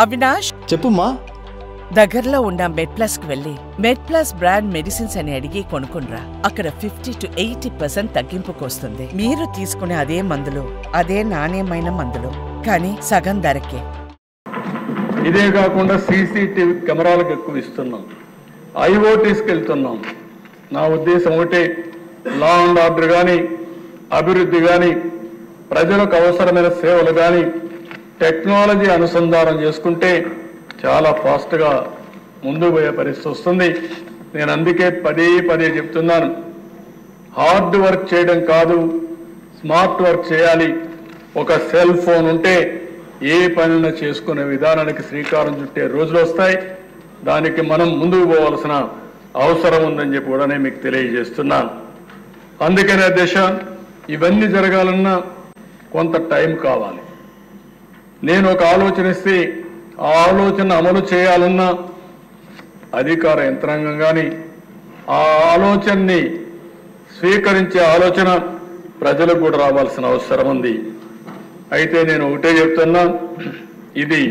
అవినాష్ చెప్పుమా. దగ్గరలో ఉన్న మెడ్ప్లస్ కు వెళ్ళి మెడ్ప్లస్ బ్రాండ్ మెడిసిన్స్ అని అడిగి కొనుక్కునరా. అక్కడ 50 to 80% తగ్గింపుకు వస్తుంది. మీరు తీసుకునే అదే మందులు, అదే నాణ్యమైన మందులు, కానీ సగం ధరకే. ఇదే కాకుండా సీసీటీవీ కెమెరాలకు ఎక్కువ ఇస్తున్నాం, ఐఓటీస్కి వెళ్తున్నాం. నా ఉద్దేశం ఒకటే, లా అండ్ ఆర్డర్ కానీ, అభివృద్ధి కానీ, ప్రజలకు అవసరమైన సేవలు కానీ టెక్నాలజీ అనుసంధానం చేసుకుంటే చాలా ఫాస్ట్గా ముందుకు పోయే పరిస్థితి వస్తుంది. నేను అందుకే పదే చెప్తున్నాను, హార్డ్ వర్క్ చేయడం కాదు, స్మార్ట్ వర్క్ చేయాలి. ఒక సెల్ ఫోన్ ఉంటే ఏ పనిని చేసుకునే విధానానికి శ్రీకారం చుట్టే రోజులు వస్తాయి. దానికి మనం ముందుకు పోవాల్సిన అవసరం ఉందని చెప్పి కూడా నేను మీకు తెలియజేస్తున్నాను. అందుకనే దిశ ఇవన్నీ జరగాలన్నా కొంత టైం కావాలి. నేను ఒక ఆలోచన ఇస్తే ఆ ఆలోచన అమలు చేయాలన్నా అధికార యంత్రాంగం కానీ ఆ ఆలోచనని స్వీకరించే ఆలోచన ప్రజలకు కూడా రావాల్సిన అవసరం ఉంది. అయితే నేను ఒకటే చెప్తున్నా, ఇది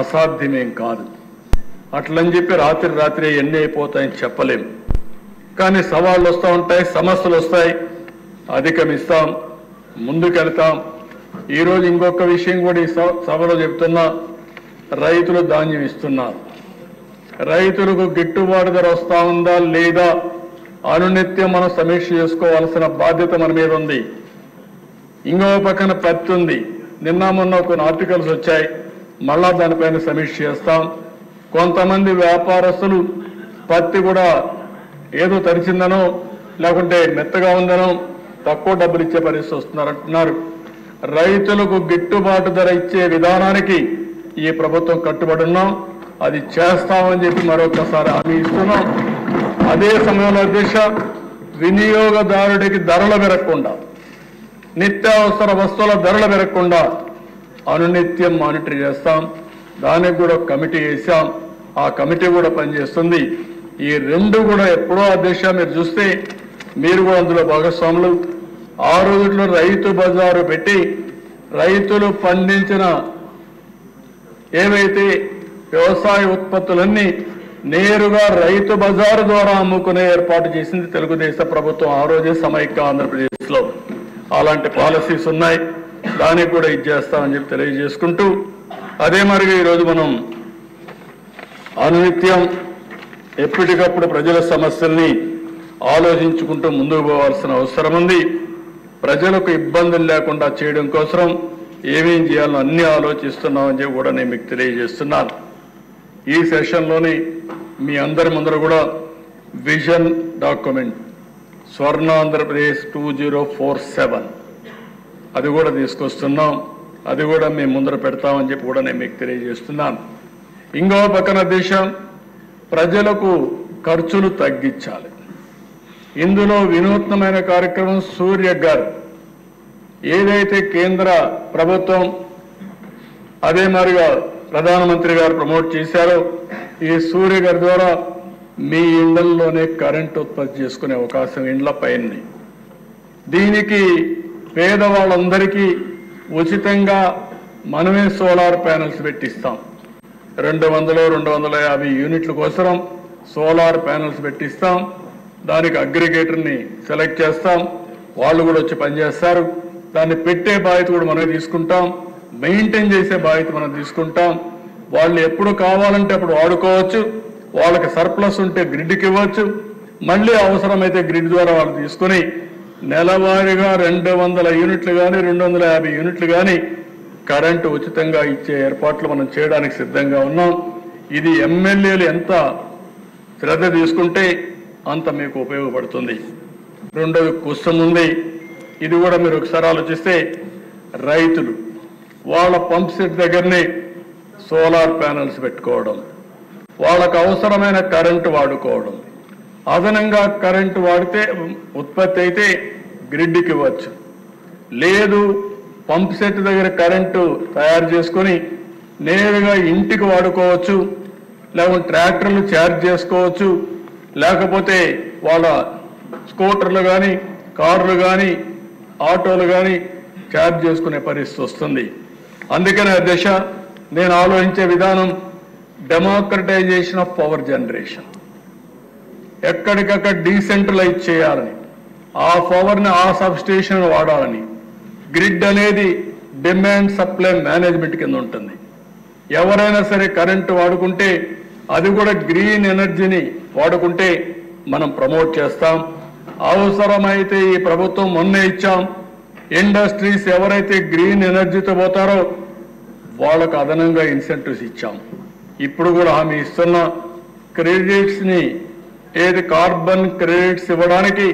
అసాధ్యమేం కాదు. అట్లని చెప్పి రాత్రి ఎన్ని అయిపోతాయని చెప్పలేం. కానీ సవాళ్ళు వస్తూ ఉంటాయి, సమస్యలు వస్తాయి, అధిగమిస్తాం, ముందుకెళ్తాం. ఈరోజు ఇంకొక విషయం కూడా ఈ సభలో చెప్తున్నా, రైతులు ధాన్యం ఇస్తున్నారు. రైతులకు గిట్టుబాటు ధర వస్తూ ఉందా లేదా అనునిత్యం మనం సమీక్ష చేసుకోవాల్సిన బాధ్యత మన మీద ఉంది. ఇంకో పక్కన పత్తి ఉంది. నిన్న మొన్న కొన్ని ఆర్టికల్స్ వచ్చాయి, మళ్ళా దానిపైన సమీక్ష చేస్తాం. కొంతమంది వ్యాపారస్తులు పత్తి కూడా ఏదో తరిచిందనో లేకుంటే మెత్తగా ఉందనో తక్కువ డబ్బులు ఇచ్చే పరిస్థితి వస్తున్నారంటున్నారు. రైతులకు గిట్టుబాటు ధర ఇచ్చే విధానానికి ఈ ప్రభుత్వం కట్టుబడి ఉన్నాం, అది చేస్తామని చెప్పి మరొకసారి హామీ ఇస్తున్నాం. అదే సమయంలో దిశ వినియోగదారుడికి ధరలు పెరగకుండా, నిత్యావసర వస్తువుల ధరలు పెరగకుండా అనునిత్యం మానిటర్ చేస్తాం. దానికి కూడా కమిటీ వేసాం, ఆ కమిటీ కూడా పనిచేస్తుంది. ఈ రెండు కూడా ఎప్పుడో ఆ దిశ మీరు చూస్తే మీరు కూడా అందులో భాగస్వాములు. ఆ రోజుల్లో రైతు బజారు పెట్టి రైతులు పండించిన ఏవైతే వ్యవసాయ ఉత్పత్తులన్నీ నేరుగా రైతు బజారు ద్వారా అమ్ముకునే ఏర్పాటు చేసింది తెలుగుదేశం ప్రభుత్వం ఆ రోజే సమైక్య ఆంధ్రప్రదేశ్లో. అలాంటి పాలసీస్ ఉన్నాయి, దానికి కూడా ఇది చేస్తామని చెప్పి తెలియజేసుకుంటూ, అదే మరిగా ఈరోజు మనం అనునిత్యం ఎప్పటికప్పుడు ప్రజల సమస్యల్ని ఆలోచించుకుంటూ ముందుకు పోవాల్సిన అవసరం ఉంది. ప్రజలకు ఇబ్బందులు లేకుండా చేయడం కోసం ఏమేం చేయాలో అన్ని ఆలోచిస్తున్నామని చెప్పి కూడా నేను మీకు తెలియజేస్తున్నాను. ఈ సెషన్లోని మీ అందరి ముందర కూడా విజన్ డాక్యుమెంట్ స్వర్ణ ఆంధ్రప్రదేశ్ 2047 అది కూడా తీసుకొస్తున్నాం, అది కూడా మేము ముందర పెడతామని చెప్పి కూడా నేను మీకు తెలియజేస్తున్నాను. ఇంకో పక్కన దేశం ప్రజలకు ఖర్చులు తగ్గించాలి. ఇందులో వినూత్నమైన కార్యక్రమం సూర్యఘర్ ఏదైతే కేంద్ర ప్రభుత్వం అదే మరిగా ప్రధానమంత్రి గారు ప్రమోట్ చేశారో, ఈ సూర్యఘర్ ద్వారా మీ ఇళ్లలోనే కరెంట్ ఉత్పత్తి చేసుకునే అవకాశం ఇండ్ల పైన. దీనికి పేదవాళ్ళందరికీ ఉచితంగా మనమే సోలార్ ప్యానెల్స్ పెట్టిస్తాం. 200-250 యూనిట్ల కోసం సోలార్ ప్యానెల్స్ పెట్టిస్తాం. దానికి అగ్రిగేటర్ని సెలెక్ట్ చేస్తాం, వాళ్ళు కూడా వచ్చి పనిచేస్తారు. దాన్ని పెట్టే బాధ్యత కూడా మనమే తీసుకుంటాం, మెయింటైన్ చేసే బాధ్యత మనం తీసుకుంటాం. వాళ్ళు ఎప్పుడు కావాలంటే అప్పుడు వాడుకోవచ్చు, వాళ్ళకి సర్ప్లస్ ఉంటే గ్రిడ్కి ఇవ్వచ్చు, మళ్ళీ అవసరమైతే గ్రిడ్ ద్వారా వాళ్ళు తీసుకుని నెలవారీగా 200 యూనిట్లు కానీ 250 యూనిట్లు కానీ కరెంటు ఉచితంగా ఇచ్చే ఏర్పాట్లు మనం చేయడానికి సిద్ధంగా ఉన్నాం. ఇది ఎమ్మెల్యేలు ఎంత శ్రద్ధ తీసుకుంటే అంత మీకు ఉపయోగపడుతుంది. రెండోది కుసం ఉంది, ఇది కూడా మీరు ఒకసారి ఆలోచిస్తే రైతులు వాళ్ళ పంప్ సెట్ దగ్గరనే సోలార్ ప్యానెల్స్ పెట్టుకోవడం, వాళ్ళకు అవసరమైన కరెంటు వాడుకోవడం, అదనంగా కరెంటు వాడితే ఉత్పత్తి అయితే గ్రిడ్కి ఇవ్వచ్చు, లేదు పంప్ సెట్ దగ్గర కరెంటు తయారు చేసుకొని నేరుగా ఇంటికి వాడుకోవచ్చు, లేకుంటే ట్రాక్టర్లు ఛార్జ్ చేసుకోవచ్చు, లేకపోతే వాళ్ళ స్కూటర్లు కానీ కార్లు కానీ ఆటోలు కానీ ఛార్జ్ చేసుకునే పరిస్థితి వస్తుంది. అందుకనే దిశ నేను ఆలోచించే విధానం డెమోక్రటైజేషన్ ఆఫ్ పవర్ జనరేషన్. ఎక్కడికక్కడ డీసెంట్రలైజ్ చేయాలని, ఆ పవర్ని ఆ సబ్స్టేషన్ వాడాలని. గ్రిడ్ అనేది డిమాండ్ సప్లై మేనేజ్మెంట్ కింద ఉంటుంది. ఎవరైనా సరే కరెంటు వాడుకుంటే అది కూడా గ్రీన్ ఎనర్జీని వాడుకుంటే మనం ప్రమోట్ చేస్తాం. అవసరమైతే ఈ ప్రభుత్వం మొన్నే ఇచ్చాం, ఇండస్ట్రీస్ ఎవరైతే గ్రీన్ ఎనర్జీతో పోతారో వాళ్ళకు అదనంగా ఇన్సెంటివ్స్ ఇచ్చాం. ఇప్పుడు కూడా హామీ ఇస్తున్న క్రెడిట్స్ని, ఏది కార్బన్ క్రెడిట్స్ ఇవ్వడానికి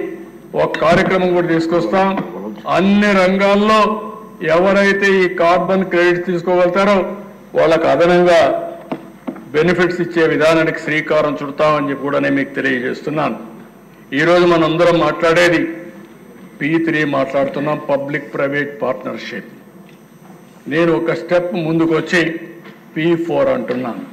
ఒక కార్యక్రమం కూడా తీసుకొస్తాం. అన్ని రంగాల్లో ఎవరైతే ఈ కార్బన్ క్రెడిట్స్ తీసుకోగలుగుతారో వాళ్ళకు అదనంగా బెనిఫిట్స్ ఇచ్చే విధానానికి శ్రీకారం చుడతామని చెప్పి కూడా నేను మీకు తెలియజేస్తున్నాను. ఈరోజు మనందరం మాట్లాడేది P3 మాట్లాడుతున్నాం, పబ్లిక్ ప్రైవేట్ పార్ట్నర్షిప్. నేను ఒక స్టెప్ ముందుకు వచ్చి P4 అంటున్నాను.